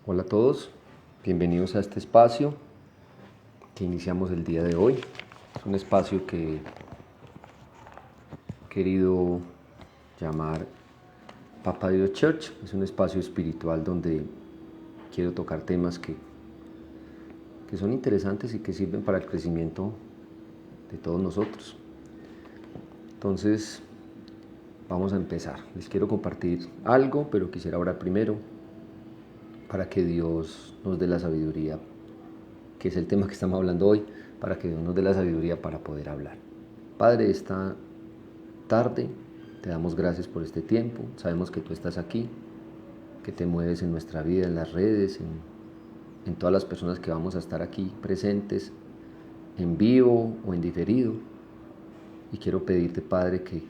Hola a todos, bienvenidos a este espacio que iniciamos el día de hoy. Es un espacio que he querido llamar Papa Dios Church. Es un espacio espiritual donde quiero tocar temas que son interesantes y que sirven para el crecimiento de todos nosotros. Entonces, vamos a empezar. Les quiero compartir algo, pero quisiera orar primero para que Dios nos dé la sabiduría, que es el tema que estamos hablando hoy, para que Dios nos dé la sabiduría para poder hablar. Padre, esta tarde te damos gracias por este tiempo. Sabemos que tú estás aquí, que te mueves en nuestra vida, en las redes, en todas las personas que vamos a estar aquí presentes, en vivo o en diferido. Y quiero pedirte, Padre, que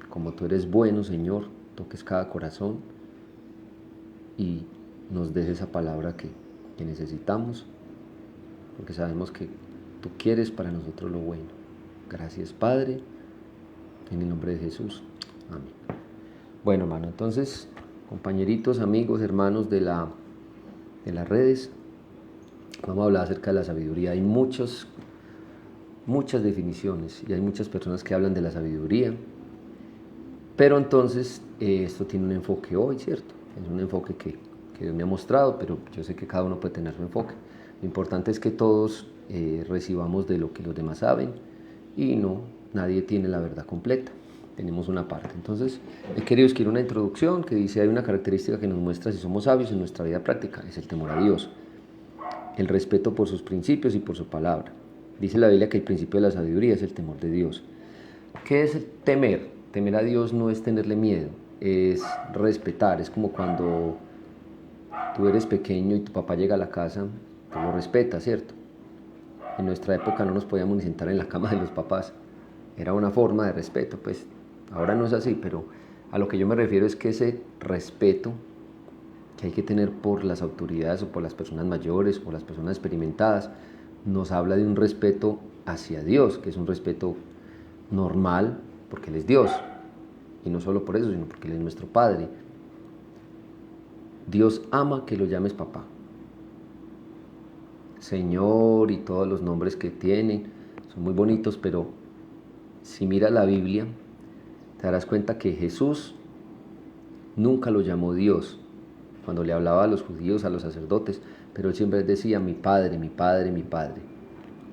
como tú eres bueno, Señor, toques cada corazón y nos des esa palabra que necesitamos, porque sabemos que tú quieres para nosotros lo bueno. Gracias, Padre, en el nombre de Jesús. Amén. Bueno, hermano, entonces, compañeritos, amigos, hermanos de las redes, vamos a hablar acerca de la sabiduría. Hay muchas definiciones y hay muchas personas que hablan de la sabiduría, pero entonces esto tiene un enfoque hoy, ¿cierto? Es un enfoque que Dios me ha mostrado, pero yo sé que cada uno puede tener su enfoque. Lo importante es que todos recibamos de lo que los demás saben y nadie tiene la verdad completa. Tenemos una parte. Entonces, he querido escribir una introducción que dice: hay una característica que nos muestra si somos sabios en nuestra vida práctica, es el temor a Dios, el respeto por sus principios y por su palabra. Dice la Biblia que el principio de la sabiduría es el temor de Dios. ¿Qué es el temer? Temer a Dios no es tenerle miedo, es respetar. Es como cuando tú eres pequeño y tu papá llega a la casa, tú lo respetas, ¿cierto? En nuestra época no nos podíamos ni sentar en la cama de los papás. Era una forma de respeto, pues ahora no es así, pero a lo que yo me refiero es que ese respeto que hay que tener por las autoridades o por las personas mayores o por las personas experimentadas nos habla de un respeto hacia Dios, que es un respeto normal porque Él es Dios. Y no solo por eso, sino porque Él es nuestro Padre. Dios ama que lo llames papá, Señor, y todos los nombres que tienen son muy bonitos, pero si miras la Biblia te darás cuenta que Jesús nunca lo llamó Dios cuando le hablaba a los judíos, a los sacerdotes, pero Él siempre decía: mi Padre, mi Padre, mi Padre.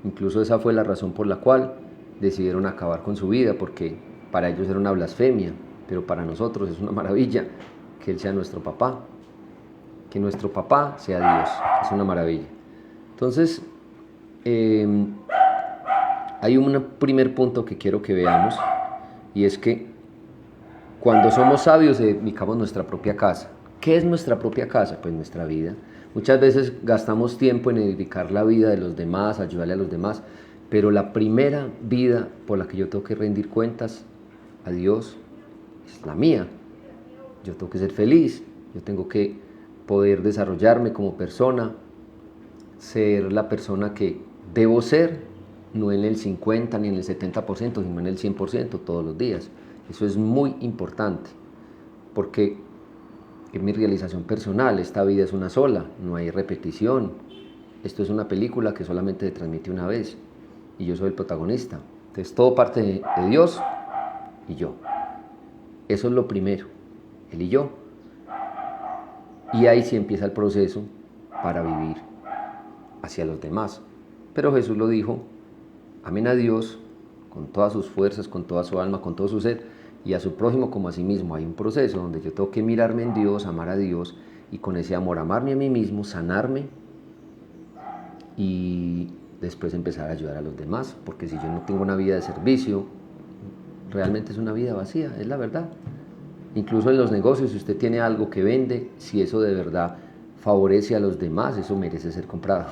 Incluso esa fue la razón por la cual decidieron acabar con su vida, porque para ellos era una blasfemia, pero para nosotros es una maravilla que Él sea nuestro papá. Que nuestro papá sea Dios, es una maravilla. Entonces, hay un primer punto que quiero que veamos, y es que cuando somos sabios edificamos nuestra propia casa. ¿Qué es nuestra propia casa? Pues nuestra vida. Muchas veces gastamos tiempo en edificar la vida de los demás, ayudarle a los demás, pero la primera vida por la que yo tengo que rendir cuentas a Dios es la mía. Yo tengo que ser feliz, yo tengo que poder desarrollarme como persona, ser la persona que debo ser, no en el 50 ni en el 70%, sino en el 100% todos los días. Eso es muy importante, porque es mi realización personal. Esta vida es una sola, no hay repetición. Esto es una película que solamente se transmite una vez y yo soy el protagonista. Entonces todo parte de Dios y yo. Eso es lo primero, Él y yo. Y ahí sí empieza el proceso para vivir hacia los demás. Pero Jesús lo dijo: amen a Dios con todas sus fuerzas, con toda su alma, con todo su ser, y a su prójimo como a sí mismo. Hay un proceso donde yo tengo que mirarme en Dios, amar a Dios, y con ese amor amarme a mí mismo, sanarme, y después empezar a ayudar a los demás. Porque si yo no tengo una vida de servicio, realmente es una vida vacía, es la verdad. Incluso en los negocios, si usted tiene algo que vende, si eso de verdad favorece a los demás, eso merece ser comprado.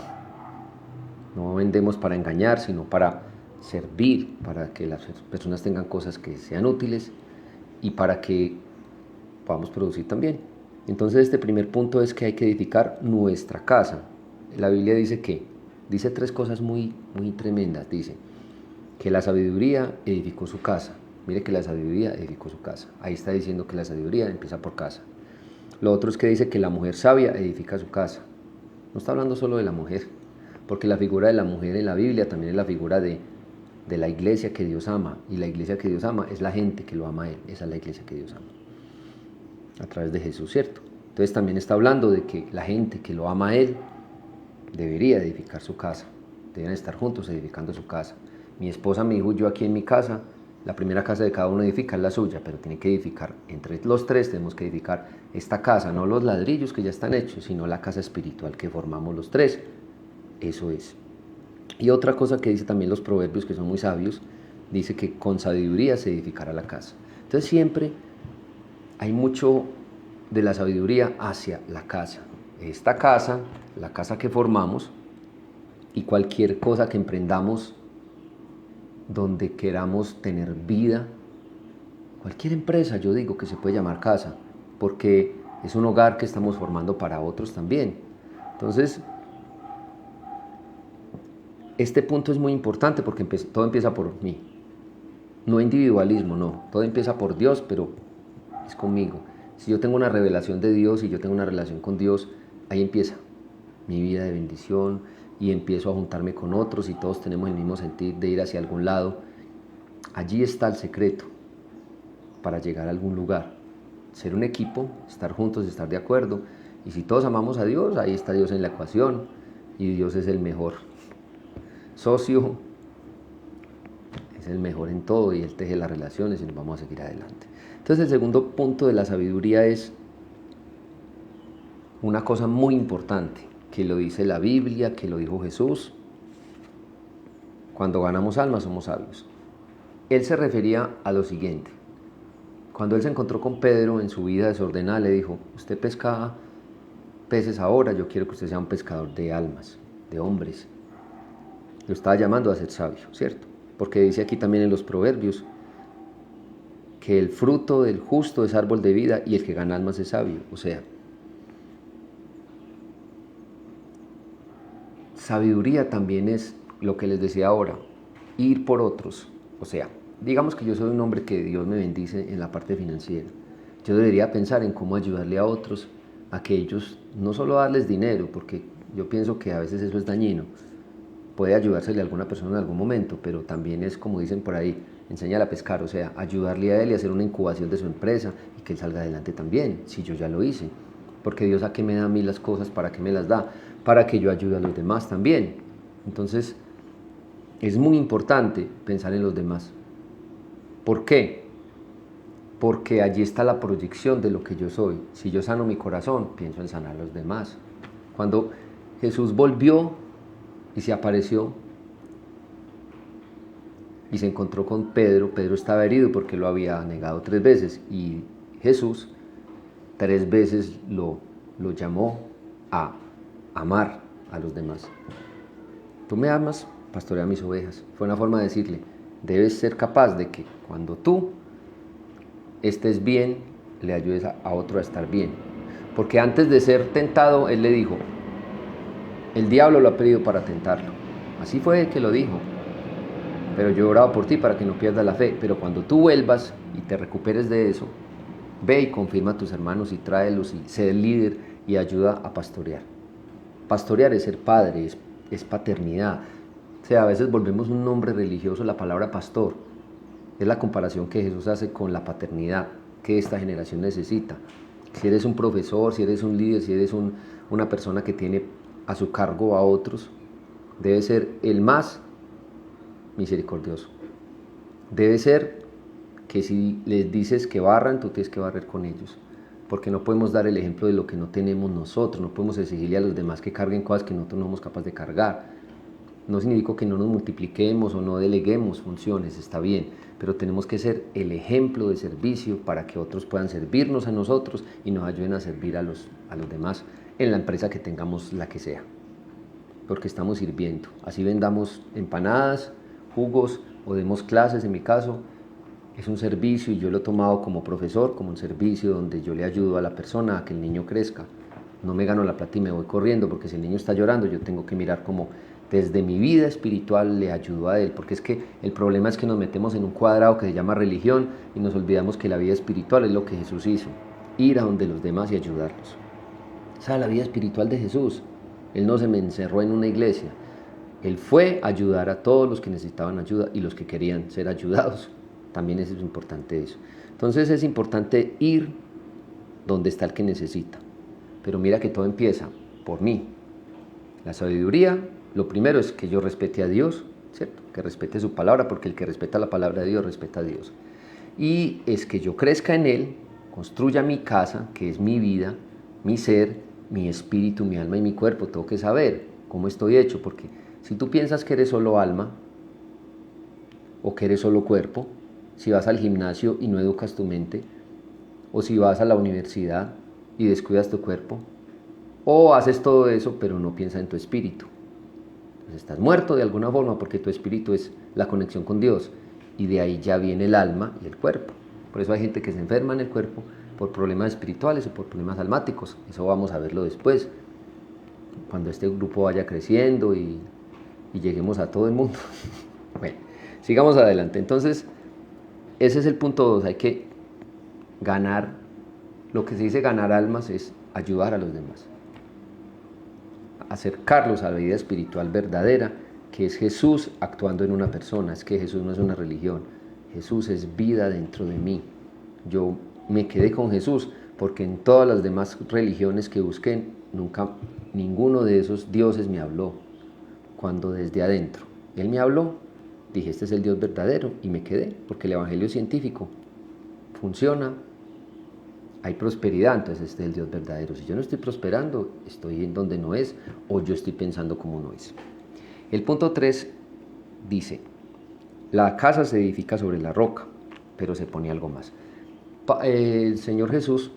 No vendemos para engañar, sino para servir, para que las personas tengan cosas que sean útiles y para que podamos producir también. Entonces, este primer punto es que hay que edificar nuestra casa. La Biblia dice dice tres cosas muy tremendas. Dice que la sabiduría edificó su casa. Mire que la sabiduría edificó su casa. Ahí está diciendo que la sabiduría empieza por casa. Lo otro es que dice que la mujer sabia edifica su casa. No está hablando solo de la mujer, porque la figura de la mujer en la Biblia también es la figura de la iglesia que Dios ama, y la iglesia que Dios ama es la gente que lo ama a Él. Esa es la iglesia que Dios ama, a través de Jesús, ¿cierto? Entonces también está hablando de que la gente que lo ama a Él debería edificar su casa, deben estar juntos edificando su casa. Mi esposa, mi hijo y yo aquí en mi casa, la primera casa de cada uno edifica es la suya, pero tiene que edificar, entre los tres tenemos que edificar esta casa, no los ladrillos que ya están hechos, sino la casa espiritual que formamos los tres. Eso es. Y otra cosa que dice también los proverbios, que son muy sabios, dice que con sabiduría se edificará la casa. Entonces siempre hay mucho de la sabiduría hacia la casa. Esta casa, la casa que formamos, y cualquier cosa que emprendamos donde queramos tener vida, cualquier empresa, yo digo que se puede llamar casa, porque es un hogar que estamos formando para otros también. Entonces, este punto es muy importante porque todo empieza por mí. No individualismo, no. Todo empieza por Dios, pero es conmigo. Si yo tengo una revelación de Dios y yo tengo una relación con Dios, ahí empieza mi vida de bendición y empiezo a juntarme con otros y todos tenemos el mismo sentir de ir hacia algún lado. Allí está el secreto para llegar a algún lugar. Ser un equipo, estar juntos, estar de acuerdo. Y si todos amamos a Dios, ahí está Dios en la ecuación y Dios es el mejor socio, es el mejor en todo y Él teje las relaciones y nos vamos a seguir adelante. Entonces el segundo punto de la sabiduría es una cosa muy importante, que lo dice la Biblia, que lo dijo Jesús: cuando ganamos almas somos sabios. Él se refería a lo siguiente: cuando Él se encontró con Pedro en su vida desordenada, le dijo: usted pesca peces ahora, yo quiero que usted sea un pescador de almas, de hombres. Lo estaba llamando a ser sabio, ¿cierto? Porque dice aquí también en los proverbios que el fruto del justo es árbol de vida y el que gana almas es sabio. O sea, sabiduría también es lo que les decía ahora, ir por otros. O sea, digamos que yo soy un hombre que Dios me bendice en la parte financiera. Yo debería pensar en cómo ayudarle a otros, a que ellos, no solo darles dinero, porque yo pienso que a veces eso es dañino, puede ayudársele a alguna persona en algún momento, pero también es, como dicen por ahí, enséñale a pescar, o sea, ayudarle a él y hacer una incubación de su empresa y que él salga adelante también, si yo ya lo hice. Porque Dios, ¿a qué me da a mí las cosas? ¿Para qué me las da? Para que yo ayude a los demás también. Entonces, es muy importante pensar en los demás. ¿Por qué? Porque allí está la proyección de lo que yo soy. Si yo sano mi corazón, pienso en sanar a los demás. Cuando Jesús volvió y se apareció y se encontró con Pedro, Pedro estaba herido porque lo había negado 3 veces y Jesús 3 veces lo llamó a amar a los demás. Tú me amas, pastorea mis ovejas. Fue una forma de decirle: debes ser capaz de que cuando tú estés bien, le ayudes a otro a estar bien. Porque antes de ser tentado, Él le dijo: el diablo lo ha pedido para tentarlo. Así fue que lo dijo. Pero yo he orado por ti para que no pierdas la fe. Pero cuando tú vuelvas y te recuperes de eso, ve y confirma a tus hermanos y tráelos y sé el líder y ayuda a pastorear. Pastorear es ser padre, es paternidad. O sea, a veces volvemos un nombre religioso la palabra pastor. Es la comparación que Jesús hace con la paternidad que esta generación necesita. Si eres un profesor, si eres un líder, si eres una persona que tiene a su cargo a otros, debe ser el más misericordioso. Debe ser que si les dices que barran, tú tienes que barrer con ellos, porque no podemos dar el ejemplo de lo que no tenemos nosotros, no podemos exigirle a los demás que carguen cosas que nosotros no somos capaces de cargar. No significa que no nos multipliquemos o no deleguemos funciones, está bien, pero tenemos que ser el ejemplo de servicio para que otros puedan servirnos a nosotros y nos ayuden a servir a los demás en la empresa que tengamos, la que sea, porque estamos sirviendo. Así vendamos empanadas, jugos o demos clases, en mi caso, es un servicio y yo lo he tomado como profesor, como un servicio donde yo le ayudo a la persona a que el niño crezca. No me gano la plata y me voy corriendo, porque si el niño está llorando, yo tengo que mirar como desde mi vida espiritual le ayudo a él, porque es que el problema es que nos metemos en un cuadrado que se llama religión y nos olvidamos que la vida espiritual es lo que Jesús hizo, ir a donde los demás y ayudarlos. O sea, la vida espiritual de Jesús Él no se me encerró en una iglesia. Él fue a ayudar a todos los que necesitaban ayuda y los que querían ser ayudados. También es importante eso. Entonces es importante ir donde está el que necesita. Pero mira que todo empieza por mí. La sabiduría, lo primero es que yo respete a Dios, ¿cierto? Que respete su palabra, porque el que respeta la palabra de Dios, respeta a Dios. Y es que yo crezca en Él, construya mi casa, que es mi vida, mi ser, mi espíritu, mi alma y mi cuerpo. Tengo que saber cómo estoy hecho, porque si tú piensas que eres solo alma o que eres solo cuerpo, si vas al gimnasio y no educas tu mente, o si vas a la universidad y descuidas tu cuerpo, o haces todo eso pero no piensas en tu espíritu. Entonces estás muerto de alguna forma, porque tu espíritu es la conexión con Dios y de ahí ya viene el alma y el cuerpo. Por eso hay gente que se enferma en el cuerpo por problemas espirituales o por problemas almáticos. Eso vamos a verlo después, cuando este grupo vaya creciendo y lleguemos a todo el mundo. Bueno, sigamos adelante. Entonces, ese es el punto 2. Hay que ganar. Lo que se dice ganar almas es ayudar a los demás, acercarlos a la vida espiritual verdadera, que es Jesús actuando en una persona. Es que Jesús no es una religión, Jesús es vida dentro de mí. Yo me quedé con Jesús porque en todas las demás religiones que busqué, nunca ninguno de esos dioses me habló. Cuando desde adentro Él me habló, dije, este es el Dios verdadero, y me quedé, porque el evangelio científico funciona, hay prosperidad, entonces este es el Dios verdadero. Si yo no estoy prosperando, estoy en donde no es, o yo estoy pensando como no es. El punto 3 dice, la casa se edifica sobre la roca, pero se pone algo más. El Señor Jesús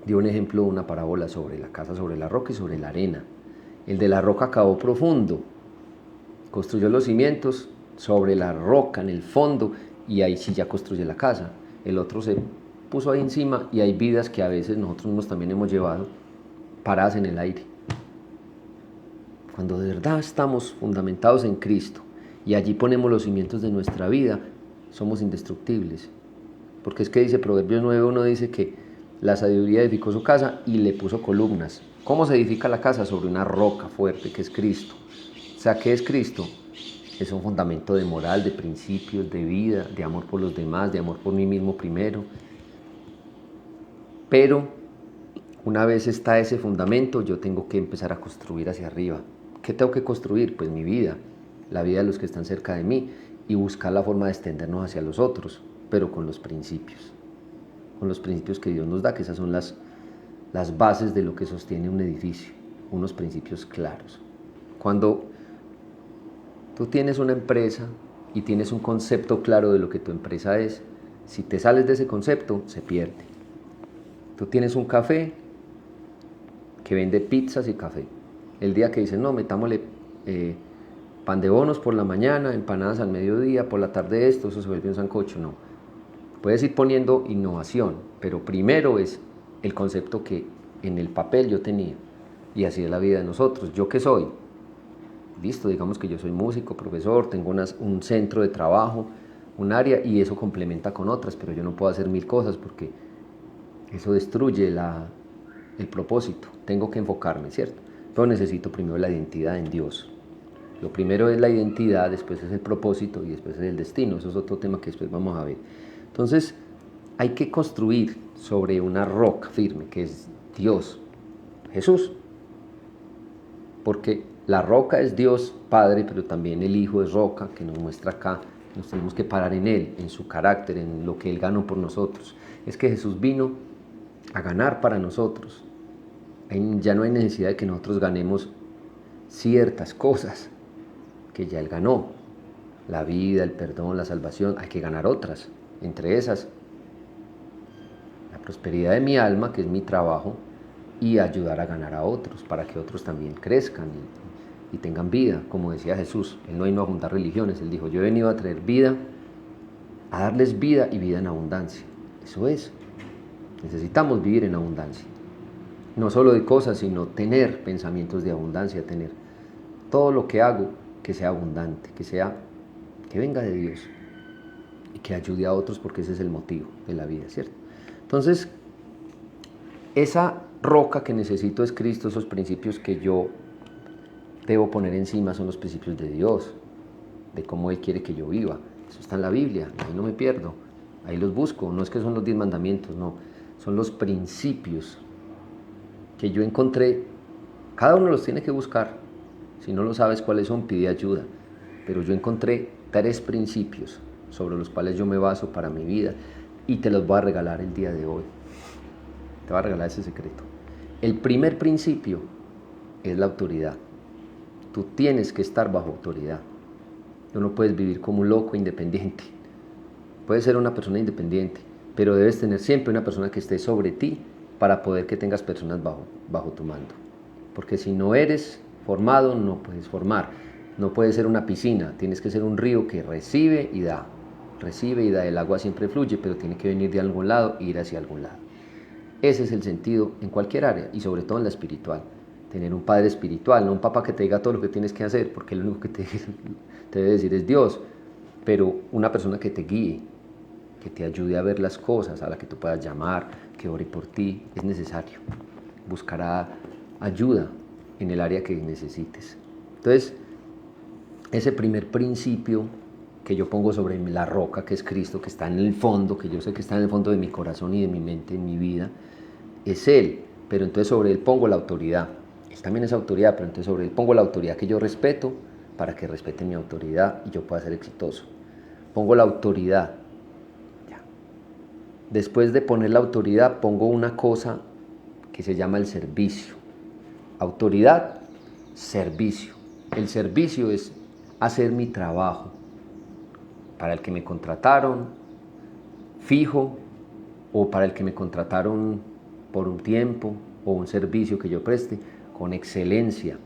dio un ejemplo, una parábola sobre la casa, sobre la roca y sobre la arena. El de la roca cavó profundo, construyó los cimientos sobre la roca en el fondo, y ahí sí ya construye la casa. El otro se puso ahí encima, y hay vidas que a veces nosotros mismos también hemos llevado paradas en el aire. Cuando de verdad estamos fundamentados en Cristo y allí ponemos los cimientos de nuestra vida, somos indestructibles. Porque es que dice Proverbios 9:1, dice que la sabiduría edificó su casa y le puso columnas. ¿Cómo se edifica la casa? Sobre una roca fuerte que es Cristo. O sea, ¿qué es Cristo? Es un fundamento de moral, de principios, de vida, de amor por los demás, de amor por mí mismo primero. Pero una vez está ese fundamento, yo tengo que empezar a construir hacia arriba. ¿Qué tengo que construir? Pues mi vida, la vida de los que están cerca de mí, y buscar la forma de extendernos hacia los otros, pero con los principios que Dios nos da, que esas son las bases de lo que sostiene un edificio, unos principios claros. Cuando tú tienes una empresa y tienes un concepto claro de lo que tu empresa es, si te sales de ese concepto, se pierde. Tú tienes un café que vende pizzas y café. El día que dicen, no, metámosle pan de bonos por la mañana, empanadas al mediodía, por la tarde esto, eso se vuelve un sancocho. No. Puedes ir poniendo innovación, pero primero es el concepto que en el papel yo tenía. Y así es la vida de nosotros. ¿Yo qué soy? Listo, digamos que yo soy músico, profesor, tengo un centro de trabajo, un área, y eso complementa con otras, pero yo no puedo hacer 1000 cosas porque eso destruye el propósito. Tengo que enfocarme, ¿cierto? Pero necesito primero la identidad en Dios. Lo primero es la identidad, después es el propósito y después es el destino. Eso es otro tema que después vamos a ver. Entonces, hay que construir sobre una roca firme, que es Dios, Jesús. Porque la roca es Dios Padre, pero también el Hijo es roca, que nos muestra acá. Nos tenemos que parar en Él, en su carácter, en lo que Él ganó por nosotros. Es que Jesús vino a ganar para nosotros. Ya no hay necesidad de que nosotros ganemos ciertas cosas que ya Él ganó. La vida, el perdón, la salvación. Hay que ganar otras. Entre esas, la prosperidad de mi alma, que es mi trabajo, y ayudar a ganar a otros, para que otros también crezcan y tengan vida. Como decía Jesús, Él no vino a juntar religiones. Él dijo, yo he venido a traer vida, a darles vida y vida en abundancia. Eso es. Necesitamos vivir en abundancia. No solo de cosas, sino tener pensamientos de abundancia, tener todo lo que hago que sea abundante, que venga de Dios y que ayude a otros, porque ese es el motivo de la vida, ¿cierto? Entonces, esa roca que necesito es Cristo, esos principios que yo debo poner encima son los principios de Dios, de cómo Él quiere que yo viva. Eso está en la Biblia, ahí no me pierdo, ahí los busco. No es que son los 10 mandamientos, no, son los principios que yo encontré. Cada uno los tiene que buscar. Si no lo sabes cuáles son, pide ayuda. Pero yo encontré 3 principios sobre los cuales yo me baso para mi vida y te los voy a regalar el día de hoy. Te voy a regalar ese secreto. El primer principio es la autoridad. Tú tienes que estar bajo autoridad. Tú no puedes vivir como un loco independiente. Puedes ser una persona independiente, pero debes tener siempre una persona que esté sobre ti para poder que tengas personas bajo tu mando. Porque si no eres formado, no puedes formar. No puedes ser una piscina, tienes que ser un río que recibe y da. Recibe y da, el agua siempre fluye, pero tiene que venir de algún lado e ir hacia algún lado. Ese es el sentido en cualquier área y sobre todo en la espiritual. Tener un padre espiritual, no un papá que te diga todo lo que tienes que hacer, porque lo único que te debe decir es Dios, pero una persona que te guíe, que te ayude a ver las cosas, a la que tú puedas llamar, que ore por ti, es necesario. Buscará ayuda en el área que necesites. Entonces, ese primer principio que yo pongo sobre la roca, que es Cristo, que está en el fondo, que yo sé que está en el fondo de mi corazón y de mi mente, en mi vida, es Él. Pero entonces sobre Él pongo la autoridad. Él también es autoridad, pero entonces sobre Él pongo la autoridad que yo respeto para que respete mi autoridad y yo pueda ser exitoso. Pongo la autoridad. Ya. Después de poner la autoridad, pongo una cosa que se llama el servicio. Autoridad, servicio. El servicio es hacer mi trabajo para el que me contrataron fijo o para el que me contrataron por un tiempo o un servicio que yo preste con excelencia.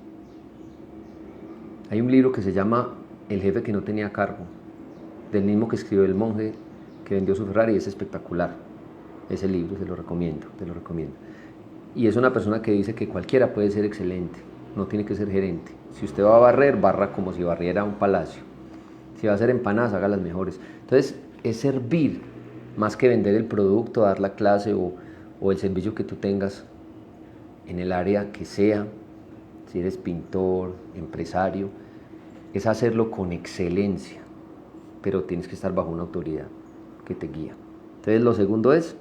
Hay un libro que se llama El jefe que no tenía cargo, del mismo que escribió el monje que vendió su Ferrari. Es espectacular ese libro, te lo recomiendo. Y es una persona que dice que cualquiera puede ser excelente, no tiene que ser gerente. Si usted va a barrer, barra como si barriera un palacio. Si va a hacer empanadas, haga las mejores. Entonces, es servir más que vender el producto, dar la clase o el servicio que tú tengas en el área que sea. Si eres pintor, empresario, es hacerlo con excelencia, pero tienes que estar bajo una autoridad que te guía. Entonces, lo segundo es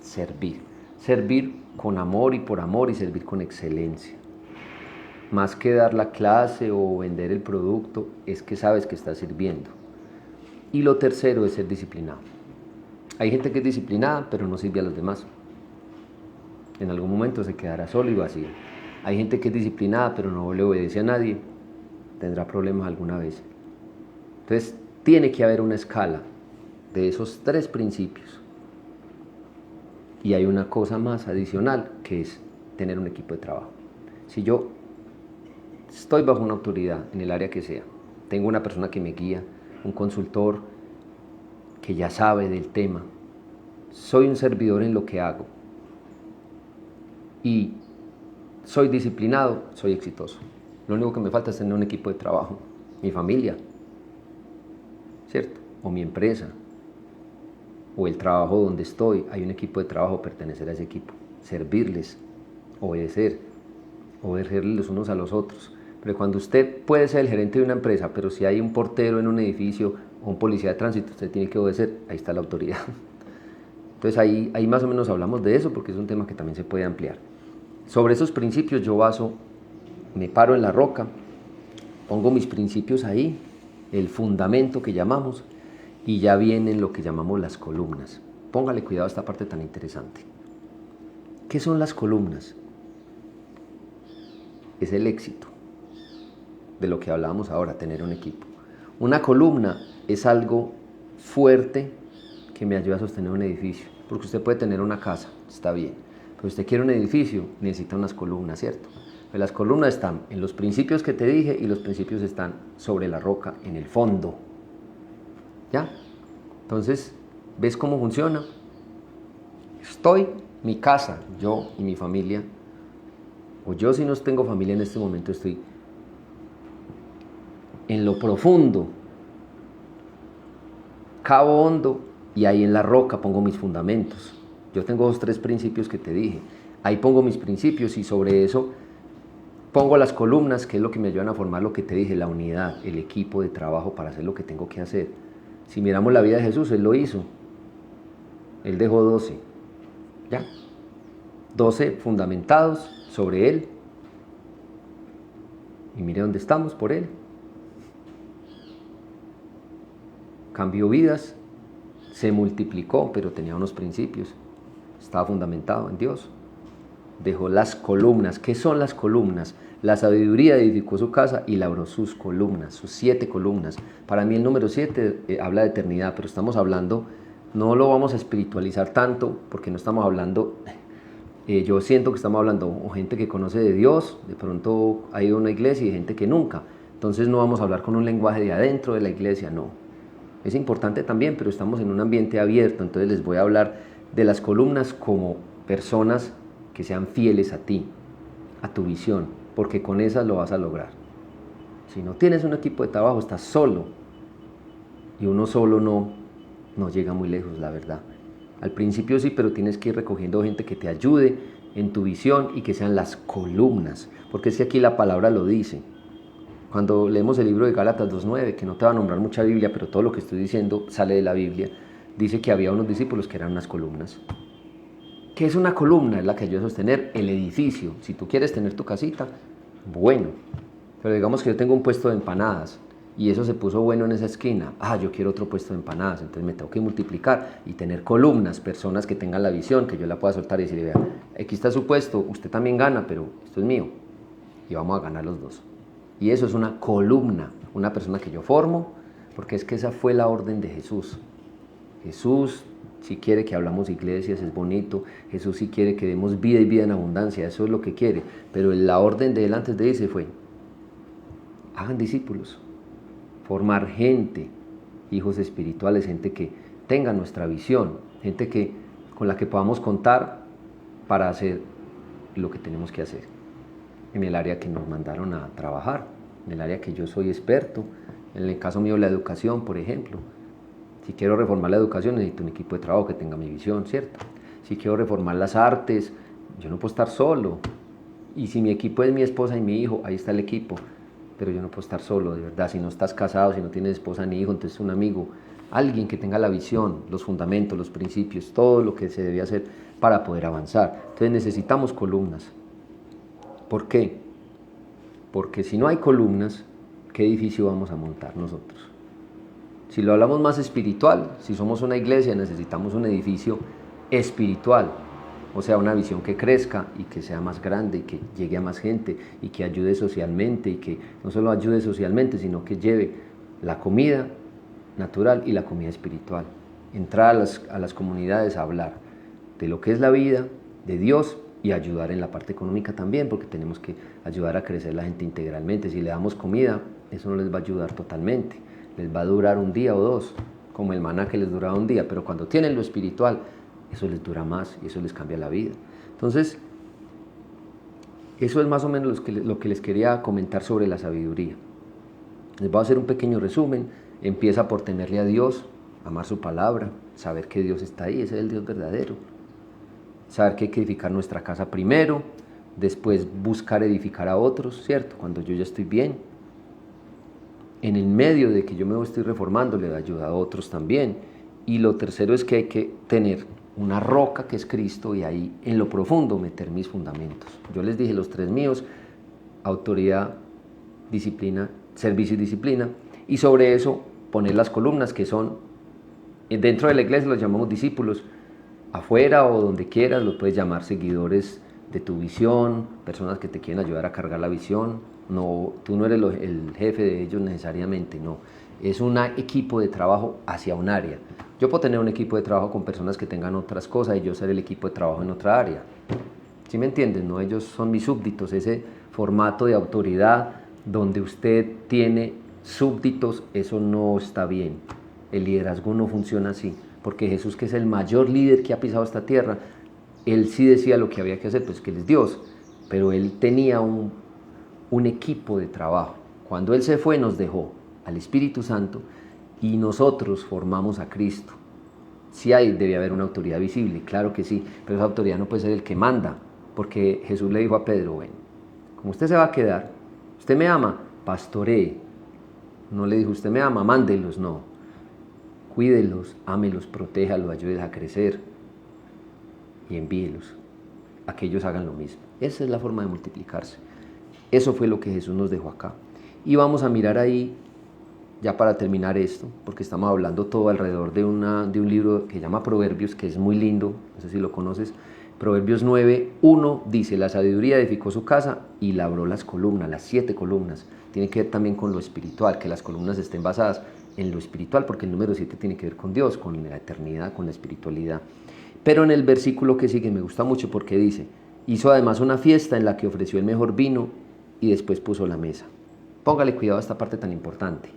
servir. Servir con amor y por amor y servir con excelencia. Más que dar la clase o vender el producto, es que sabes que estás sirviendo. Y lo tercero es ser disciplinado. Hay gente que es disciplinada, pero no sirve a los demás. En algún momento se quedará solo y vacío. Hay gente que es disciplinada, pero no le obedece a nadie. Tendrá problemas alguna vez. Entonces, tiene que haber una escala de esos 3 principios. Y hay una cosa más adicional, que es tener un equipo de trabajo. Si yo estoy bajo una autoridad en el área que sea, tengo una persona que me guía, un consultor que ya sabe del tema, soy un servidor en lo que hago y soy disciplinado, soy exitoso. Lo único que me falta es tener un equipo de trabajo, mi familia, ¿cierto? O mi empresa, o el trabajo donde estoy, hay un equipo de trabajo, pertenecer a ese equipo, servirles, obedecerles los unos a los otros. Pero cuando usted puede ser el gerente de una empresa, pero si hay un portero en un edificio o un policía de tránsito, usted tiene que obedecer, ahí está la autoridad. Entonces ahí más o menos hablamos de eso, porque es un tema que también se puede ampliar. Sobre esos principios yo me paro en la roca, pongo mis principios ahí, el fundamento que llamamos, y ya vienen lo que llamamos las columnas. Póngale cuidado a esta parte tan interesante. ¿Qué son las columnas? Es el éxito de lo que hablábamos ahora, tener un equipo. Una columna es algo fuerte que me ayuda a sostener un edificio, porque usted puede tener una casa, está bien, pero usted quiere un edificio, necesita unas columnas, ¿cierto? Pues las columnas están en los principios que te dije y los principios están sobre la roca, en el fondo. ¿Ya? Entonces, ¿ves cómo funciona? Mi casa, yo y mi familia, o yo si no tengo familia en este momento, estoy en lo profundo, cabo hondo, y ahí en la roca pongo mis fundamentos. Yo tengo 2, 3 principios que te dije. Ahí pongo mis principios y sobre eso Pongo las columnas, que es lo que me ayudan a formar lo que te dije, la unidad, el equipo de trabajo para hacer lo que tengo que hacer. Si miramos la vida de Jesús, Él lo hizo. Él dejó 12. ¿Ya? 12 fundamentados sobre Él. Y mire dónde estamos por Él. Cambió vidas, se multiplicó, pero tenía unos principios. Estaba fundamentado en Dios. Dejó las columnas. ¿Qué son las columnas? La sabiduría edificó su casa y labró sus columnas, sus 7 columnas. Para mí el número 7 habla de eternidad, pero estamos hablando, no lo vamos a espiritualizar tanto, porque no estamos hablando, yo siento que estamos hablando o gente que conoce de Dios, de pronto ha ido a una iglesia y gente que nunca. Entonces no vamos a hablar con un lenguaje de adentro de la iglesia, no. Es importante también, pero estamos en un ambiente abierto, entonces les voy a hablar de las columnas como personas que sean fieles a ti, a tu visión, porque con esas lo vas a lograr. Si no tienes un equipo de trabajo, estás solo, y uno solo no llega muy lejos, la verdad. Al principio sí, pero tienes que ir recogiendo gente que te ayude en tu visión y que sean las columnas, porque es que aquí la palabra lo dice. Cuando leemos el libro de Gálatas 2:9, que no te va a nombrar mucha Biblia, pero todo lo que estoy diciendo sale de la Biblia, dice que había unos discípulos que eran unas columnas. ¿Qué es una columna? Es la que ayuda a sostener el edificio. Si tú quieres tener tu casita, bueno, pero digamos que yo tengo un puesto de empanadas y eso se puso bueno en esa esquina. Yo quiero otro puesto de empanadas, entonces me tengo que multiplicar y tener columnas, personas que tengan la visión, que yo la pueda soltar y decirle, vea, aquí está su puesto, usted también gana, pero esto es mío y vamos a ganar los dos. Y eso es una columna, una persona que yo formo, porque es que esa fue la orden de Jesús. Jesús si quiere que hablamos iglesias, es bonito. Jesús si quiere que demos vida y vida en abundancia, eso es lo que quiere. Pero la orden de Él antes de irse fue, hagan discípulos, formar gente, hijos espirituales, gente que tenga nuestra visión, gente con la que podamos contar para hacer lo que tenemos que hacer. En el área que nos mandaron a trabajar, en el área que yo soy experto, en el caso mío la educación, por ejemplo. Si quiero reformar la educación, necesito un equipo de trabajo que tenga mi visión, ¿cierto? Si quiero reformar las artes, yo no puedo estar solo. Y si mi equipo es mi esposa y mi hijo, ahí está el equipo. Pero yo no puedo estar solo, de verdad. Si no estás casado, si no tienes esposa ni hijo, entonces un amigo, alguien que tenga la visión, los fundamentos, los principios, todo lo que se debe hacer para poder avanzar. Entonces necesitamos columnas. ¿Por qué? Porque si no hay columnas, ¿qué edificio vamos a montar nosotros? Si lo hablamos más espiritual, si somos una iglesia, necesitamos un edificio espiritual, o sea, una visión que crezca y que sea más grande y que llegue a más gente y que ayude socialmente y que no solo ayude socialmente, sino que lleve la comida natural y la comida espiritual. Entrar a las comunidades a hablar de lo que es la vida, de Dios y ayudar en la parte económica también, porque tenemos que ayudar a crecer la gente integralmente. Si le damos comida, eso no les va a ayudar totalmente. Les va a durar un día o dos, como el maná que les duraba un día, pero cuando tienen lo espiritual, eso les dura más y eso les cambia la vida. Entonces, eso es más o menos lo que les quería comentar sobre la sabiduría. Les voy a hacer un pequeño resumen. Empieza por temerle a Dios, amar su palabra, saber que Dios está ahí, ese es el Dios verdadero. Saber que hay que edificar nuestra casa primero, después buscar edificar a otros, ¿cierto? Cuando yo ya estoy bien. En el medio de que yo me estoy reformando, le da ayuda a otros también. Y lo tercero es que hay que tener una roca que es Cristo y ahí en lo profundo meter mis fundamentos. Yo les dije los 3 míos, autoridad, disciplina, servicio y disciplina. Y sobre eso poner las columnas que son, dentro de la iglesia los llamamos discípulos, afuera o donde quieras los puedes llamar seguidores de tu visión, personas que te quieren ayudar a cargar la visión. No, tú no eres el jefe de ellos necesariamente, no. Es un equipo de trabajo hacia un área. Yo puedo tener un equipo de trabajo con personas que tengan otras cosas y yo ser el equipo de trabajo en otra área. ¿Sí me entienden? No, ellos son mis súbditos, ese formato de autoridad donde usted tiene súbditos, eso no está bien. El liderazgo no funciona así, porque Jesús, que es el mayor líder que ha pisado esta tierra, Él sí decía lo que había que hacer, pues que Él es Dios, pero Él tenía un equipo de trabajo. Cuando Él se fue, nos dejó al Espíritu Santo y nosotros formamos a Cristo. Sí debe haber una autoridad visible, claro que sí, pero esa autoridad no puede ser el que manda, porque Jesús le dijo a Pedro, bueno, como usted se va a quedar, usted me ama, pastoree. No le dijo, usted me ama, mándelos, no. Cuídelos, ámelos, protéjalos, ayúdelos a crecer y envíelos a que ellos hagan lo mismo. Esa es la forma de multiplicarse. Eso fue lo que Jesús nos dejó acá. Y vamos a mirar ahí, ya para terminar esto, porque estamos hablando todo alrededor de un libro que se llama Proverbios, que es muy lindo, no sé si lo conoces. Proverbios 9:1 dice, la sabiduría edificó su casa y labró las columnas, las 7 columnas. Tiene que ver también con lo espiritual, que las columnas estén basadas en lo espiritual, porque el número 7 tiene que ver con Dios, con la eternidad, con la espiritualidad. Pero en el versículo que sigue me gusta mucho porque dice, hizo además una fiesta en la que ofreció el mejor vino y después puso la mesa. Póngale cuidado a esta parte tan importante,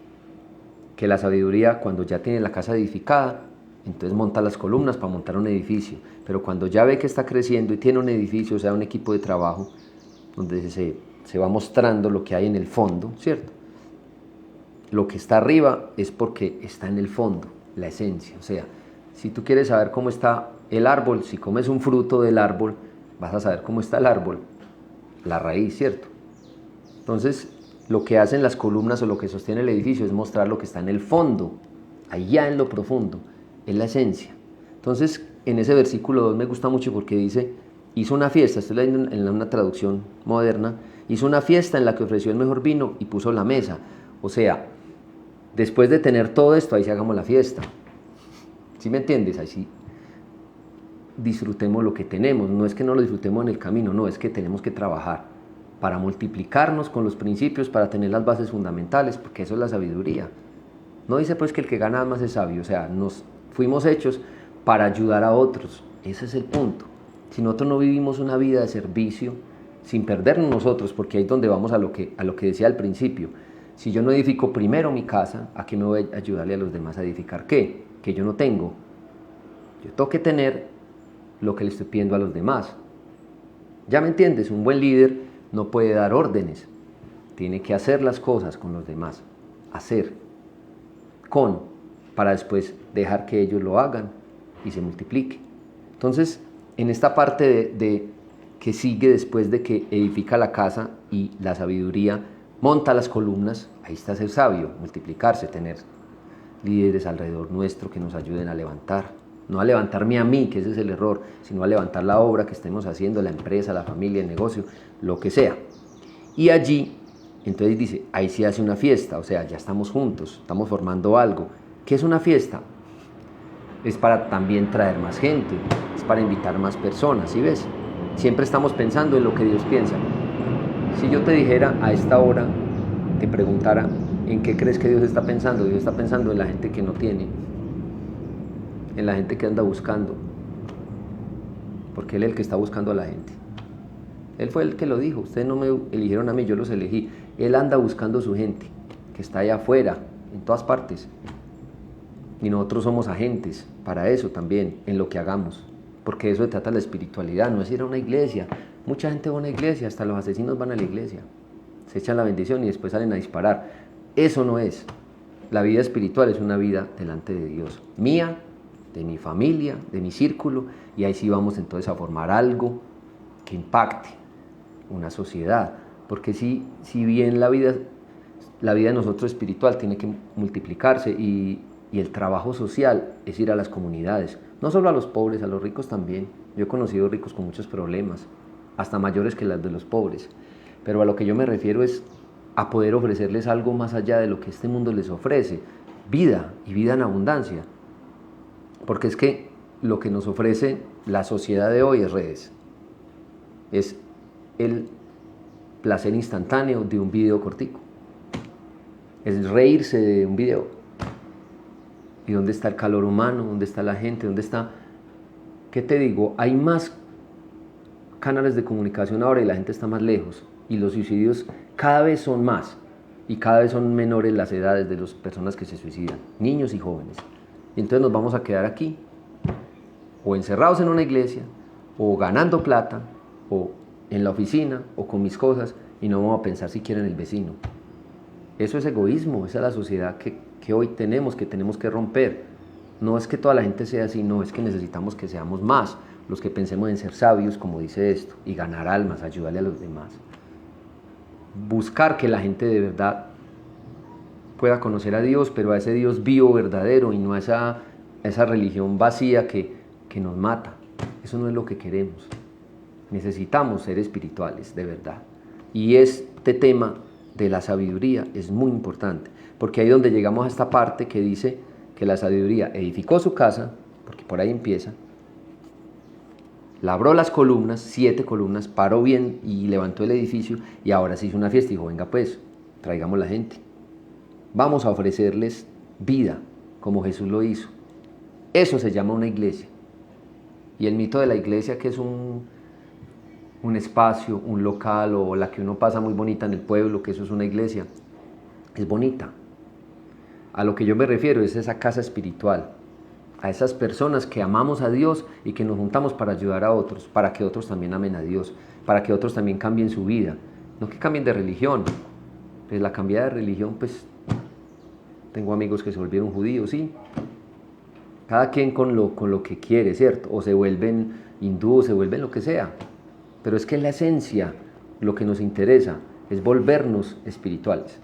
que la sabiduría, cuando ya tiene la casa edificada, entonces monta las columnas para montar un edificio, pero cuando ya ve que está creciendo y tiene un edificio, o sea, un equipo de trabajo, donde se va mostrando lo que hay en el fondo, ¿cierto? Lo que está arriba es porque está en el fondo, la esencia. O sea, si tú quieres saber cómo está el árbol, si comes un fruto del árbol, vas a saber cómo está el árbol, la raíz, ¿cierto? Entonces, lo que hacen las columnas o lo que sostiene el edificio es mostrar lo que está en el fondo, allá en lo profundo, es la esencia. Entonces, en ese versículo 2 me gusta mucho porque dice, hizo una fiesta, estoy leyendo en una traducción moderna, hizo una fiesta en la que ofreció el mejor vino y puso la mesa. O sea, después de tener todo esto, ahí sí hagamos la fiesta. ¿Sí me entiendes? Ahí sí disfrutemos lo que tenemos. No es que no lo disfrutemos en el camino, no, es que tenemos que trabajar para multiplicarnos con los principios, para tener las bases fundamentales, porque eso es la sabiduría. No dice pues que el que gana más es sabio, o sea, nos fuimos hechos para ayudar a otros. Ese es el punto. Si nosotros no vivimos una vida de servicio, sin perdernos nosotros, porque ahí es donde vamos a lo que decía al principio. Si yo no edifico primero mi casa, ¿a qué me voy a ayudarle a los demás a edificar qué? Que yo no tengo. Yo tengo que tener lo que le estoy pidiendo a los demás. ¿Ya me entiendes? Un buen líder no puede dar órdenes. Tiene que hacer las cosas con los demás. Hacer. Para después dejar que ellos lo hagan y se multiplique. Entonces, en esta parte de que sigue después de que edifica la casa y la sabiduría monta las columnas, ahí está ser sabio, multiplicarse, tener líderes alrededor nuestro que nos ayuden a levantar. No a levantarme a mí, que ese es el error, sino a levantar la obra que estemos haciendo, la empresa, la familia, el negocio, lo que sea. Y allí, entonces dice, ahí se hace una fiesta, o sea, ya estamos juntos, estamos formando algo. ¿Qué es una fiesta? Es para también traer más gente, es para invitar más personas, ¿sí ves? Siempre estamos pensando en lo que Dios piensa. Si yo te dijera a esta hora, te preguntara, ¿en qué crees que Dios está pensando? Dios está pensando en la gente que no tiene, en la gente que anda buscando, porque Él es el que está buscando a la gente. Él fue el que lo dijo, ustedes no me eligieron a mí, yo los elegí. Él anda buscando su gente, que está allá afuera, en todas partes. Y nosotros somos agentes para eso también, en lo que hagamos, porque eso se trata de la espiritualidad, no es ir a una iglesia. Mucha gente va a una iglesia, hasta los asesinos van a la iglesia, se echan la bendición y después salen a disparar. Eso no es. La vida espiritual es una vida delante de Dios, mía, de mi familia, de mi círculo, y ahí sí vamos entonces a formar algo que impacte una sociedad, porque si bien la vida de nosotros espiritual tiene que multiplicarse y el trabajo social es ir a las comunidades, no solo a los pobres, a los ricos también. Yo he conocido ricos con muchos problemas, hasta mayores que las de los pobres, pero a lo que yo me refiero es a poder ofrecerles algo más allá de lo que este mundo les ofrece, vida y vida en abundancia, porque es que lo que nos ofrece la sociedad de hoy es redes, es el placer instantáneo de un video cortico, es reírse de un video. ¿Y dónde está el calor humano? ¿Dónde está la gente? ¿Dónde está? ¿Qué te digo? Hay más canales de comunicación ahora y la gente está más lejos, y los suicidios cada vez son más y cada vez son menores las edades de las personas que se suicidan, niños y jóvenes. Y entonces nos vamos a quedar aquí, o encerrados en una iglesia, o ganando plata, o en la oficina, o con mis cosas, y no vamos a pensar siquiera en el vecino. Eso es egoísmo, esa es la sociedad que hoy tenemos que romper. No es que toda la gente sea así, no, es que necesitamos que seamos más los que pensemos en ser sabios, como dice esto, y ganar almas, ayudarle a los demás. buscar que la gente de verdad pueda conocer a Dios, pero a ese Dios vivo, verdadero, y no a esa religión vacía que nos mata. Eso no es lo que queremos. Necesitamos ser espirituales, de verdad. Y este tema de la sabiduría es muy importante, porque ahí es donde llegamos a esta parte que dice que la sabiduría edificó su casa, porque por ahí empieza, labró las columnas, 7 columnas, paró bien y levantó el edificio, y ahora se hizo una fiesta y dijo, venga pues, traigamos la gente. Vamos a ofrecerles vida, como Jesús lo hizo. Eso se llama una iglesia. Y el mito de la iglesia, que es un espacio, un local, o la que uno pasa muy bonita en el pueblo, que eso es una iglesia, es bonita. A lo que yo me refiero es esa casa espiritual, a esas personas que amamos a Dios y que nos juntamos para ayudar a otros, para que otros también amen a Dios, para que otros también cambien su vida, no que cambien de religión. Pues la cambiada de religión, pues tengo amigos que se volvieron judíos, sí, cada quien con lo que quiere, ¿cierto? O se vuelven hindúes, se vuelven lo que sea, pero es que en la esencia lo que nos interesa es volvernos espirituales,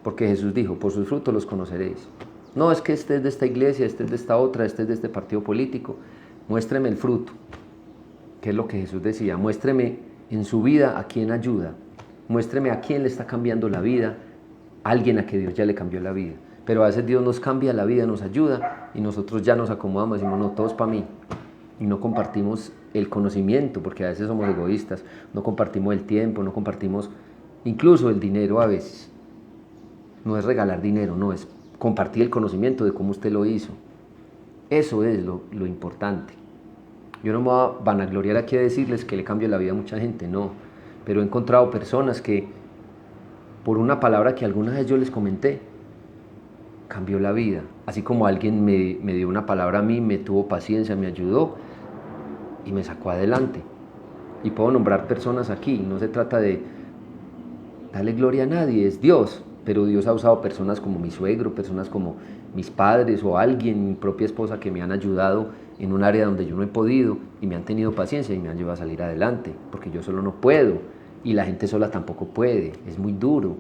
porque Jesús dijo, por sus frutos los conoceréis. No es que este es de esta iglesia, este es de esta otra, este es de este partido político. Muéstreme el fruto, que es lo que Jesús decía. Muéstreme en su vida a quién ayuda. Muéstreme a quién le está cambiando la vida, a alguien a que Dios ya le cambió la vida. Pero a veces Dios nos cambia la vida, nos ayuda, y nosotros ya nos acomodamos, decimos, no, todo es para mí. Y no compartimos el conocimiento, porque a veces somos egoístas. No compartimos el tiempo, no compartimos incluso el dinero a veces. No es regalar dinero, no, es compartir el conocimiento de cómo usted lo hizo. Eso es lo importante. Yo no me voy a vanagloriar aquí a decirles que le cambio la vida a mucha gente, no. Pero he encontrado personas que, por una palabra que alguna vez yo les comenté, cambió la vida. Así como alguien me dio una palabra a mí, me tuvo paciencia, me ayudó y me sacó adelante. Y puedo nombrar personas aquí, no se trata de darle gloria a nadie, es Dios. Pero Dios ha usado personas como mi suegro, personas como mis padres o alguien, mi propia esposa, que me han ayudado en un área donde yo no he podido y me han tenido paciencia y me han ayudado a salir adelante, porque yo solo no puedo y la gente sola tampoco puede, es muy duro.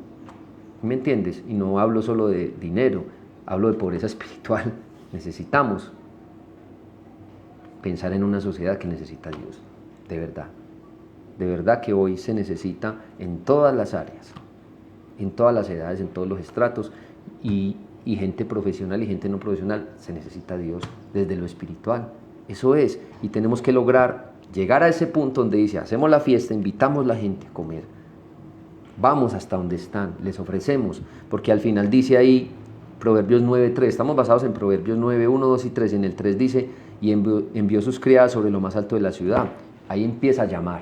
¿Me entiendes? Y no hablo solo de dinero, hablo de pobreza espiritual. Necesitamos pensar en una sociedad que necesita a Dios, de verdad. De verdad que hoy se necesita en todas las áreas, en todas las edades, en todos los estratos, y gente profesional y gente no profesional, se necesita a Dios desde lo espiritual. Eso es, y tenemos que lograr llegar a ese punto donde dice, hacemos la fiesta, invitamos a la gente a comer, vamos hasta donde están, les ofrecemos, porque al final dice ahí, Proverbios 9:3, estamos basados en Proverbios 9, 1, 2 y 3, en el 3 dice, y envió sus criadas sobre lo más alto de la ciudad. Ahí empieza a llamar,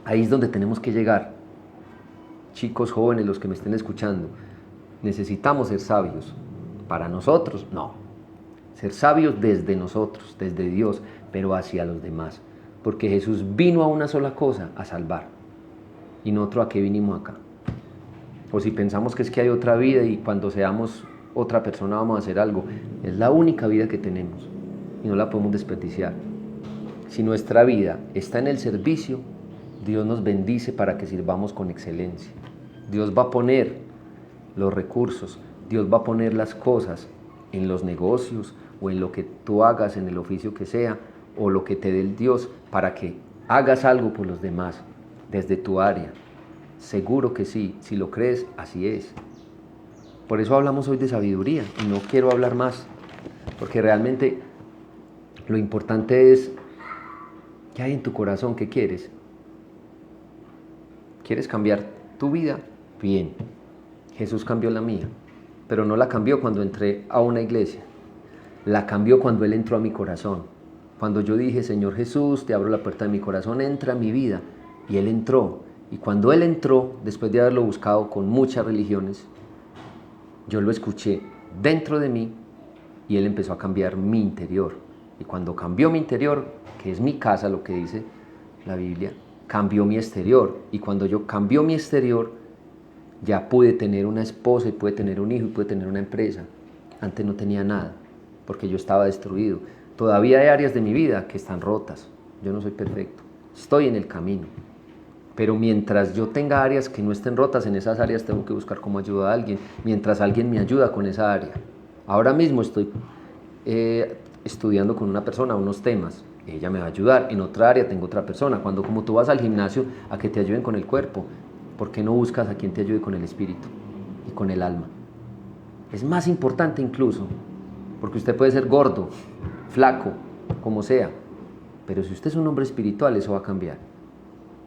ahí es donde tenemos que llegar. Chicos jóvenes, los que me estén escuchando, necesitamos ser sabios. Para nosotros, no. Ser sabios desde nosotros, desde Dios, pero hacia los demás. Porque Jesús vino a una sola cosa, a salvar. ¿Y nosotros a qué vinimos acá? O si pensamos que es que hay otra vida y cuando seamos otra persona vamos a hacer algo. Es la única vida que tenemos y no la podemos desperdiciar. Si nuestra vida está en el servicio, Dios nos bendice para que sirvamos con excelencia. Dios va a poner los recursos, Dios va a poner las cosas en los negocios o en lo que tú hagas, en el oficio que sea, o lo que te dé el Dios para que hagas algo por los demás desde tu área. Seguro que sí, si lo crees, así es. Por eso hablamos hoy de sabiduría y no quiero hablar más, porque realmente lo importante es qué hay en tu corazón, qué quieres. ¿Quieres cambiar tu vida? Bien, Jesús cambió la mía, pero no la cambió cuando entré a una iglesia, la cambió cuando Él entró a mi corazón. Cuando yo dije, Señor Jesús, te abro la puerta de mi corazón, entra a mi vida, y Él entró. Y cuando Él entró, después de haberlo buscado con muchas religiones, yo lo escuché dentro de mí y Él empezó a cambiar mi interior. Y cuando cambió mi interior, que es mi casa, lo que dice la Biblia, cambió mi exterior. Y cuando yo cambió mi exterior, ya pude tener una esposa y pude tener un hijo y pude tener una empresa. Antes no tenía nada, porque yo estaba destruido. Todavía hay áreas de mi vida que están rotas. Yo no soy perfecto. Estoy en el camino. Pero mientras yo tenga áreas que no estén rotas, en esas áreas tengo que buscar cómo ayudar a alguien, mientras alguien me ayuda con esa área. Ahora mismo estoy estudiando con una persona unos temas, ella me va a ayudar, en otra área tengo otra persona. Cuando como tú vas al gimnasio a que te ayuden con el cuerpo, ¿por qué no buscas a quien te ayude con el espíritu y con el alma? Es más importante incluso, porque usted puede ser gordo, flaco, como sea, pero si usted es un hombre espiritual, eso va a cambiar.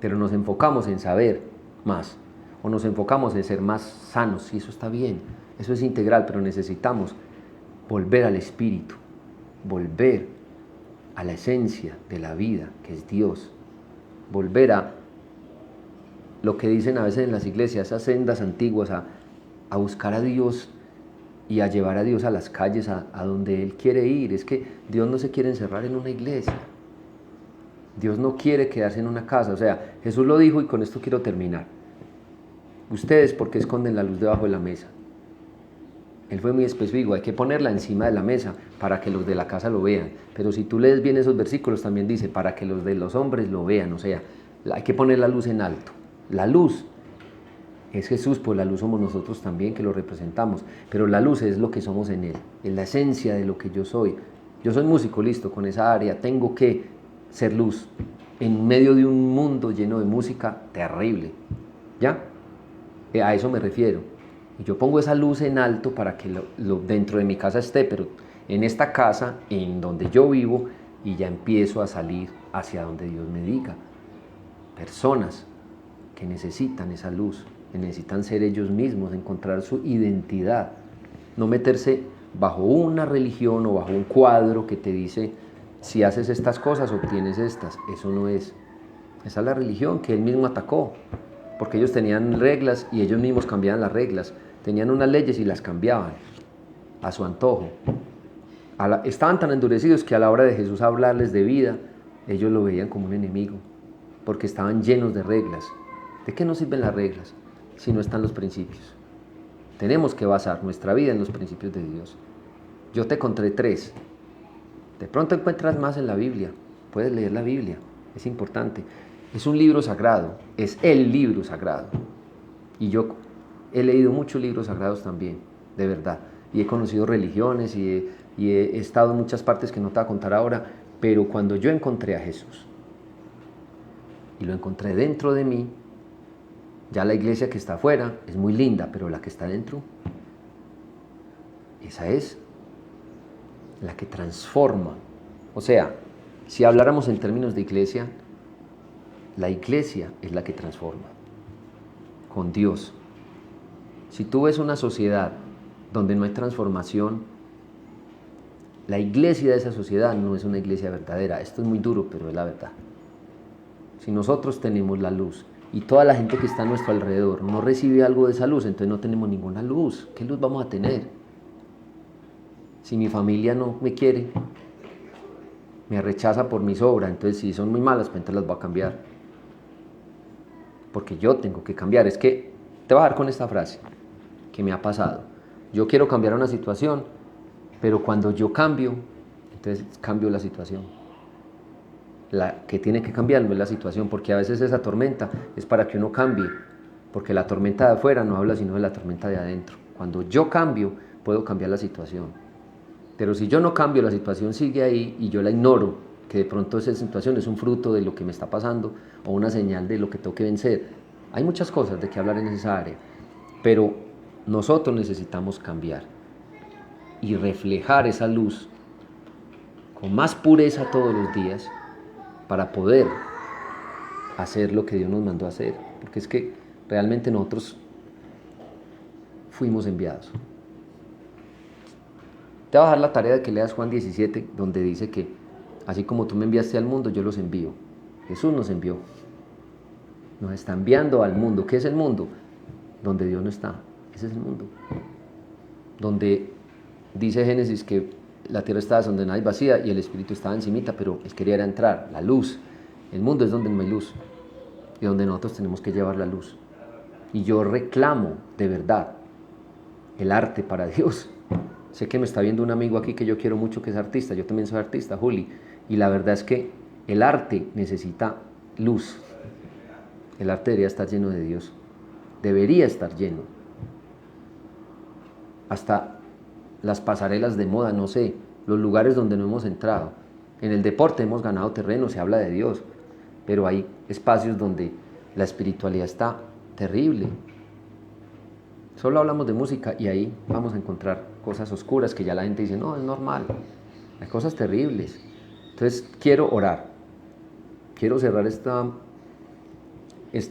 Pero nos enfocamos en saber más, o nos enfocamos en ser más sanos, y eso está bien, eso es integral, pero necesitamos volver al espíritu, volver a la esencia de la vida, que es Dios, volver a lo que dicen a veces en las iglesias, esas sendas antiguas, a buscar a Dios y a llevar a Dios a las calles, a donde Él quiere ir. Es que Dios no se quiere encerrar en una iglesia, Dios no quiere quedarse en una casa. O sea, Jesús lo dijo, y con esto quiero terminar: ustedes, ¿por qué esconden la luz debajo de la mesa? Él fue muy específico, hay que ponerla encima de la mesa para que los de la casa lo vean. Pero si tú lees bien esos versículos, también dice para que los de los hombres lo vean. O sea, hay que poner la luz en alto. La luz es Jesús, pues la luz somos nosotros también, que lo representamos. Pero la luz es lo que somos en Él, es la esencia de lo que yo soy. Yo soy músico, listo, con esa área tengo que ser luz en medio de un mundo lleno de música terrible. ¿Ya? A eso me refiero. Y yo pongo esa luz en alto para que dentro de mi casa esté, pero en esta casa, en donde yo vivo, y ya empiezo a salir hacia donde Dios me diga. Personas que necesitan esa luz, que necesitan ser ellos mismos, encontrar su identidad, no meterse bajo una religión o bajo un cuadro que te dice, si haces estas cosas obtienes estas. Eso no es. Esa es la religión que Él mismo atacó, porque ellos tenían reglas y ellos mismos cambiaban las reglas. Tenían unas leyes y las cambiaban a su antojo. Estaban tan endurecidos que a la hora de Jesús hablarles de vida, ellos lo veían como un enemigo, porque estaban llenos de reglas. ¿De qué nos sirven las reglas si no están los principios? Tenemos que basar nuestra vida en los principios de Dios. Yo te conté 3. De pronto encuentras más en la Biblia. Puedes leer la Biblia, es importante. Es un libro sagrado, es el libro sagrado. Y yo he leído muchos libros sagrados también, de verdad. Y he conocido religiones y he estado en muchas partes que no te voy a contar ahora. Pero cuando yo encontré a Jesús y lo encontré dentro de mí, ya la iglesia que está afuera es muy linda, pero la que está dentro, esa es la que transforma. O sea, si habláramos en términos de iglesia, la iglesia es la que transforma con Dios. Si tú ves una sociedad donde no hay transformación, la iglesia de esa sociedad no es una iglesia verdadera. Esto es muy duro, pero es la verdad. Si nosotros tenemos la luz y toda la gente que está a nuestro alrededor no recibe algo de esa luz, entonces no tenemos ninguna luz. ¿Qué luz vamos a tener? Si mi familia no me quiere, me rechaza por mis obras, entonces si son muy malas, pues entonces las voy a cambiar. Porque yo tengo que cambiar. Es que te voy a dar con esta frase que me ha pasado. Yo quiero cambiar una situación, pero cuando yo cambio, entonces cambio la situación. La que tiene que cambiar no es la situación, porque a veces esa tormenta es para que uno cambie, porque la tormenta de afuera no habla sino de la tormenta de adentro. Cuando yo cambio, puedo cambiar la situación. Pero si yo no cambio, la situación sigue ahí y yo la ignoro, que de pronto esa situación es un fruto de lo que me está pasando o una señal de lo que tengo que vencer. Hay muchas cosas de que hablar en esa área, pero nosotros necesitamos cambiar y reflejar esa luz con más pureza todos los días para poder hacer lo que Dios nos mandó a hacer, porque es que realmente nosotros fuimos enviados. Te voy a dejar la tarea de que leas Juan 17, donde dice que así como tú me enviaste al mundo, yo los envío. Jesús nos envió. Nos está enviando al mundo. ¿Qué es el mundo? Donde Dios no está. Ese es el mundo. Donde dice Génesis que la tierra estaba desordenada y vacía y el Espíritu estaba encimita, pero Él quería entrar, la luz. El mundo es donde no hay luz y donde nosotros tenemos que llevar la luz. Y yo reclamo de verdad el arte para Dios. Sé que me está viendo un amigo aquí que yo quiero mucho, que es artista. Yo también soy artista, Juli. Y la verdad es que el arte necesita luz. El arte debería estar lleno de Dios. Debería estar lleno. Hasta las pasarelas de moda, no sé, los lugares donde no hemos entrado. En el deporte hemos ganado terreno, se habla de Dios, pero hay espacios donde la espiritualidad está terrible. Solo hablamos de música y ahí vamos a encontrar cosas oscuras que ya la gente dice, no, es normal. Hay cosas terribles. Entonces quiero orar. Quiero cerrar este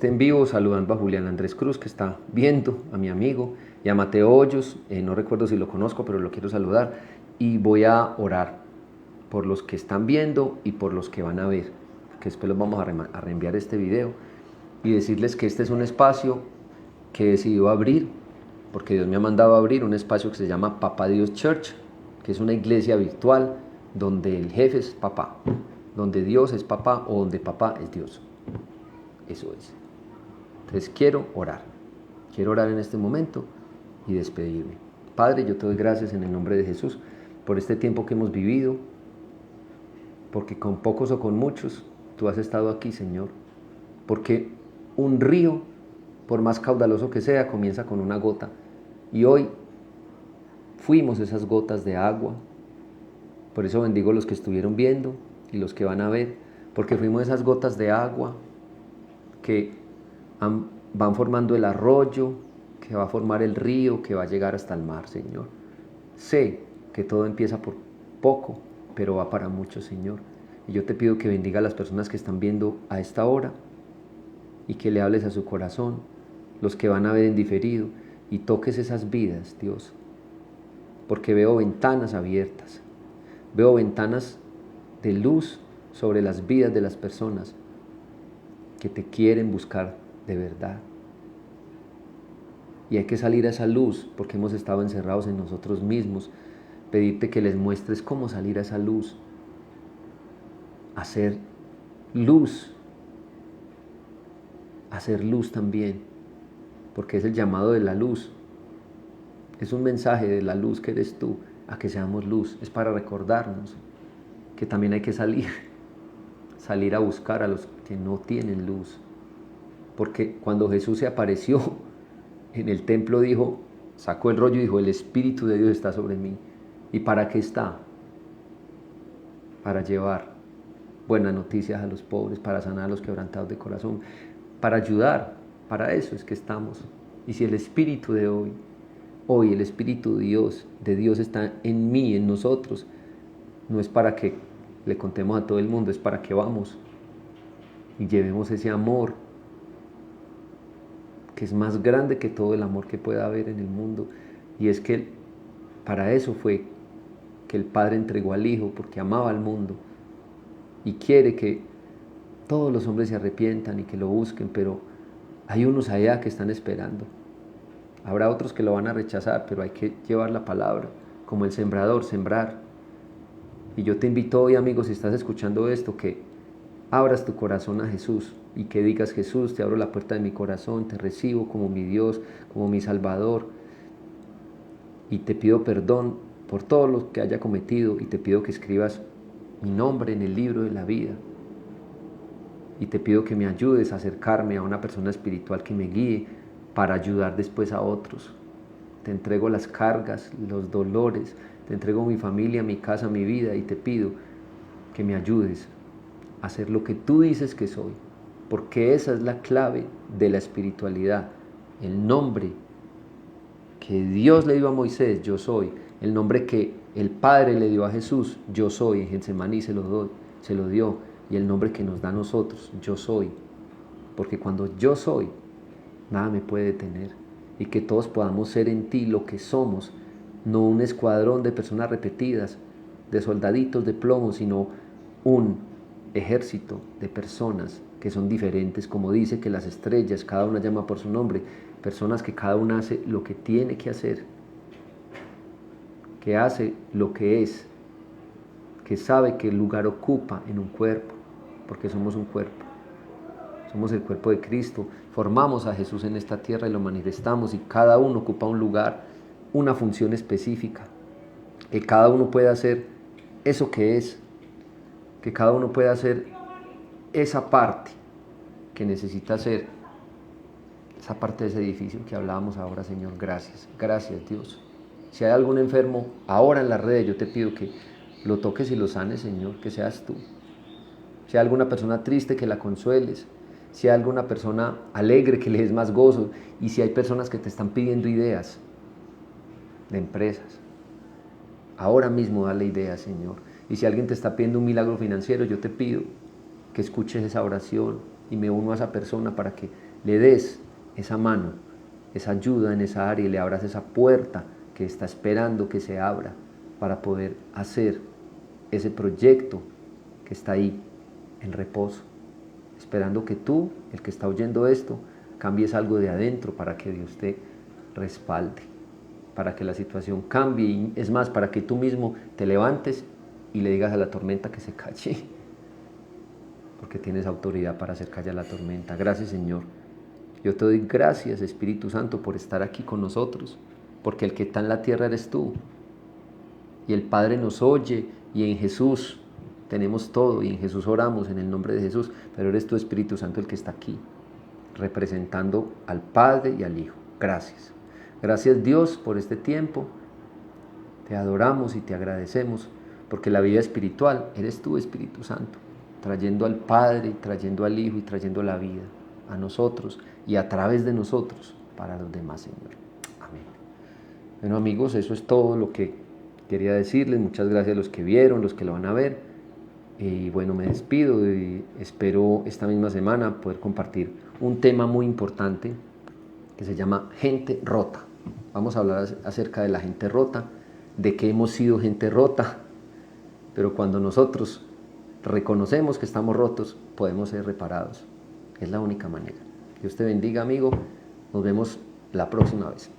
en vivo saludando a Julián Andrés Cruz, que está viendo, a mi amigo, y a Mateo Hoyos, no recuerdo si lo conozco, pero lo quiero saludar, y voy a orar por los que están viendo y por los que van a ver, que después los vamos a reenviar este video, y decirles que este es un espacio que he decidido abrir, porque Dios me ha mandado a abrir un espacio que se llama Papá Dios Church, que es una iglesia virtual donde el jefe es papá, donde Dios es papá o donde papá es Dios. Eso es. Entonces quiero orar en este momento y despedirme. Padre, yo te doy gracias en el nombre de Jesús por este tiempo que hemos vivido, porque con pocos o con muchos tú has estado aquí, Señor, porque un río, por más caudaloso que sea, comienza con una gota, y hoy fuimos esas gotas de agua. Por eso bendigo a los que estuvieron viendo y los que van a ver, porque fuimos esas gotas de agua que van formando el arroyo, que va a formar el río, que va a llegar hasta el mar, Señor. Sé que todo empieza por poco, pero va para mucho, Señor. Y yo te pido que bendiga a las personas que están viendo a esta hora y que le hables a su corazón, los que van a ver en diferido, y toques esas vidas, Dios, porque veo ventanas abiertas, veo ventanas de luz sobre las vidas de las personas que te quieren buscar de verdad. Y hay que salir a esa luz porque hemos estado encerrados en nosotros mismos. Pedirte que les muestres cómo salir a esa luz, hacer luz también, porque es el llamado de la luz. Es un mensaje de la luz que eres tú, a que seamos luz. Es para recordarnos que también hay que salir a buscar a los que no tienen luz. Porque cuando Jesús se apareció en el templo, dijo, sacó el rollo y dijo, el Espíritu de Dios está sobre mí. ¿Y para qué está? Para llevar buenas noticias a los pobres, para sanar a los quebrantados de corazón, para ayudar. Para eso es que estamos. Y si el Espíritu de hoy el Espíritu de Dios está en mí, en nosotros, no es para que le contemos a todo el mundo, es para que vamos y llevemos ese amor que es más grande que todo el amor que pueda haber en el mundo. Y es que para eso fue que el Padre entregó al Hijo, porque amaba al mundo y quiere que todos los hombres se arrepientan y que lo busquen, pero hay unos allá que están esperando. Habrá otros que lo van a rechazar, pero hay que llevar la palabra, como el sembrador, sembrar. Y yo te invito hoy, amigo, si estás escuchando esto, que abras tu corazón a Jesús y que digas, Jesús, te abro la puerta de mi corazón, te recibo como mi Dios, como mi Salvador, y te pido perdón por todo lo que haya cometido, y te pido que escribas mi nombre en el libro de la vida, y te pido que me ayudes a acercarme a una persona espiritual que me guíe para ayudar después a otros. Te entrego las cargas, los dolores, te entrego mi familia, mi casa, mi vida, y te pido que me ayudes a hacer lo que tú dices que soy, porque esa es la clave de la espiritualidad. El nombre que Dios le dio a Moisés, yo soy. El nombre que el Padre le dio a Jesús, yo soy. En Getsemaní se lo dio. Y el nombre que nos da a nosotros, yo soy. Porque cuando yo soy, nada me puede detener. Y que todos podamos ser en ti lo que somos, no un escuadrón de personas repetidas, de soldaditos de plomo, sino un ejército de personas que son diferentes, como dice que las estrellas, cada una llama por su nombre, personas que cada una hace lo que tiene que hacer, que hace lo que es, que sabe qué lugar ocupa en un cuerpo, porque somos un cuerpo. Somos el cuerpo de Cristo, formamos a Jesús en esta tierra y lo manifestamos, y cada uno ocupa un lugar, una función específica, que cada uno pueda hacer eso que es, que cada uno pueda hacer esa parte que necesita ser esa parte de ese edificio que hablábamos ahora, Señor. Gracias, gracias Dios. Si hay algún enfermo ahora en las redes, yo te pido que lo toques y lo sanes, Señor, que seas tú. Si hay alguna persona triste, que la consueles. Si hay alguna persona alegre, que le des más gozo. Y si hay personas que te están pidiendo ideas de empresas, ahora mismo dale ideas, Señor. Y si alguien te está pidiendo un milagro financiero, yo te pido que escuches esa oración y me uno a esa persona para que le des esa mano, esa ayuda en esa área y le abras esa puerta que está esperando que se abra para poder hacer ese proyecto que está ahí en reposo, esperando que tú, el que está oyendo esto, cambies algo de adentro para que Dios te respalde, para que la situación cambie y es más, para que tú mismo te levantes y le digas a la tormenta que se calle, porque tienes autoridad para hacer callar la tormenta. Gracias, Señor. Yo te doy gracias, Espíritu Santo, por estar aquí con nosotros, porque el que está en la tierra eres tú, y el Padre nos oye, y en Jesús tenemos todo, y en Jesús oramos en el nombre de Jesús, pero eres tu Espíritu Santo el que está aquí, representando al Padre y al Hijo. Gracias. Gracias, Dios, por este tiempo. Te adoramos y te agradecemos, porque la vida espiritual eres tú, Espíritu Santo, trayendo al Padre, trayendo al Hijo y trayendo la vida a nosotros y a través de nosotros para los demás, Señor. Amén. Bueno, amigos, eso es todo lo que quería decirles. Muchas gracias a los que vieron, los que lo van a ver. Y bueno, me despido y espero esta misma semana poder compartir un tema muy importante que se llama gente rota. Vamos a hablar acerca de la gente rota, de que hemos sido gente rota, pero cuando nosotros reconocemos que estamos rotos, podemos ser reparados. Es la única manera. Dios te bendiga, amigo. Nos vemos la próxima vez.